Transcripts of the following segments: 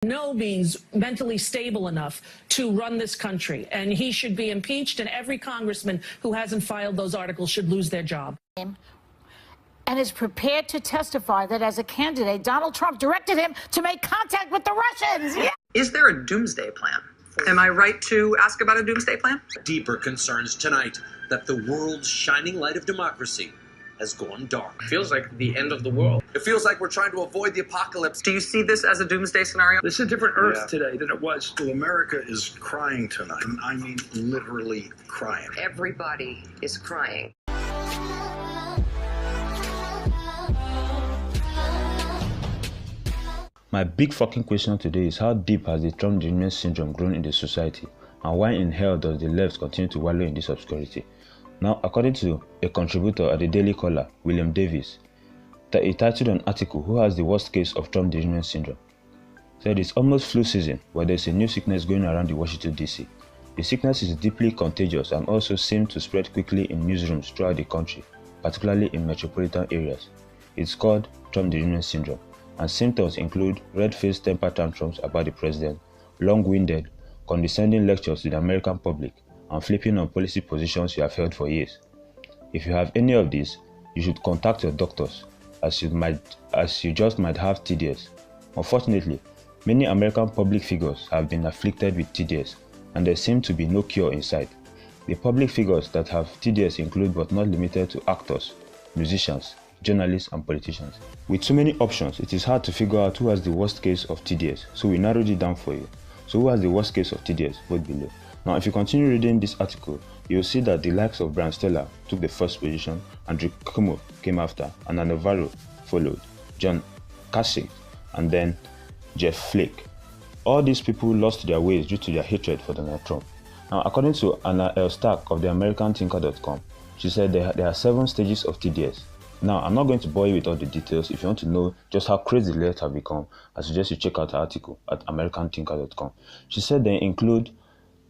no means mentally stable enough to run this country, and he should be impeached, and every congressman who hasn't filed those articles should lose their job. And is prepared to testify that as a candidate, Donald Trump directed him to make contact with the Russians. Yeah. Is there a doomsday plan? Am I right to ask about a doomsday plan? Deeper concerns tonight that the world's shining light of democracy has gone dark. It feels like the end of the world. It feels like we're trying to avoid the apocalypse. Do you see this as a doomsday scenario? This is a different Earth today than it was. Well, America is crying tonight. I mean, literally crying. Everybody is crying. My big fucking question today is how deep has the Trump derangement syndrome grown in the society, and why in hell does the left continue to wallow in this obscurity? Now, according to a contributor at the Daily Caller, William Davis, that he titled an article, "Who has the worst case of Trump derangement syndrome?" Said it's almost flu season, where there's a new sickness going around the Washington DC. The sickness is deeply contagious and also seems to spread quickly in newsrooms throughout the country, particularly in metropolitan areas. It's called Trump derangement syndrome, and symptoms include red-faced temper tantrums about the president, long-winded, condescending lectures to the American public, and flipping on policy positions you have held for years. If you have any of these, you should contact your doctors, as you just might have TDS. Unfortunately, many American public figures have been afflicted with TDS, and there seems to be no cure in sight. The public figures that have TDS include but not limited to actors, musicians, journalists, and politicians. With so many options, it is hard to figure out who has the worst case of TDS, so we narrowed it down for you. So who has the worst case of TDS? Vote below. Now, if you continue reading this article, you'll see that the likes of Brian Stella took the first position, Andrew Cuomo came after, and Navarro followed, John Kasich, and then Jeff Flake. All these people lost their ways due to their hatred for Donald Trump. Now, according to Anna L. Stark of the AmericanThinker.com, she said there are 7 stages of TDS. Now, I'm not going to bore you with all the details. If you want to know just how crazy the left have become, I suggest you check out her article at AmericanThinker.com. She said they include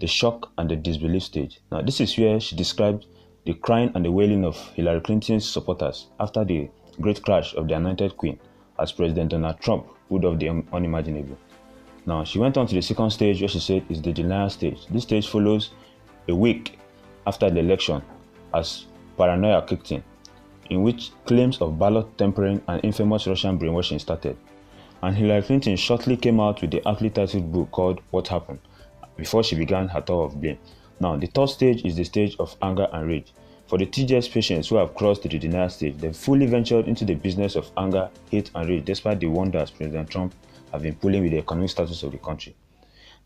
the shock and the disbelief stage. Now, this is where she described the crying and the wailing of Hillary Clinton's supporters after the great crash of the anointed queen, as President Donald Trump pulled off the unimaginable. Now, she went on to the second stage, where she said is the denial stage. This stage follows a week after the election as paranoia kicked in which claims of ballot tampering and infamous Russian brainwashing started. And Hillary Clinton shortly came out with the aptly titled book called What Happened, before she began her tour of blame. Now, the third stage is the stage of anger and rage. For the TDS patients who have crossed the denial stage, they've fully ventured into the business of anger, hate, and rage, despite the wonders President Trump have been pulling with the economic status of the country.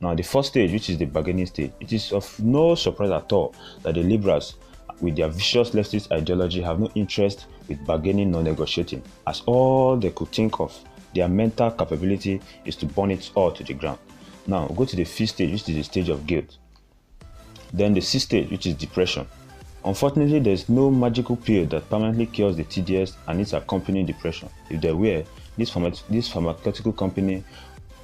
Now, the fourth stage, which is the bargaining stage, it is of no surprise at all that the liberals, with their vicious leftist ideology, have no interest with bargaining nor negotiating, as all they could think of, their mental capability, is to burn it all to the ground. Now, go to the fifth stage, which is the stage of guilt. Then the sixth stage, which is depression. Unfortunately, there is no magical pill that permanently cures the TDS and its accompanying depression. If there were, this pharmaceutical company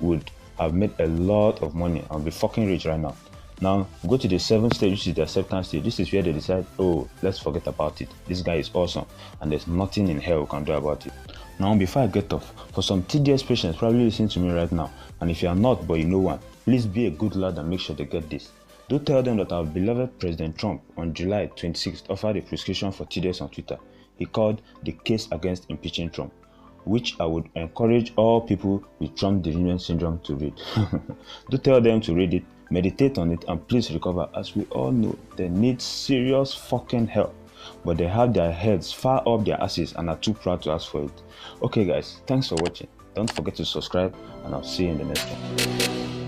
would have made a lot of money and be fucking rich right now. Now, go to the seventh stage, which is the acceptance stage. This is where they decide, oh, let's forget about it. This guy is awesome, and there's nothing in hell we can do about it. Now, before I get off, for some TDS patients probably listening to me right now, and if you are not, but you know one, please be a good lad and make sure they get this. Do tell them that our beloved President Trump on July 26th offered a prescription for TDS on Twitter. He called the case against impeaching Trump, which I would encourage all people with Trump derangement syndrome to read. Do tell them to read it, meditate on it, and please recover, as we all know they need serious fucking help, but they have their heads far up their asses and are too proud to ask for it. Okay guys, thanks for watching. Don't forget to subscribe, and I'll see you in the next one.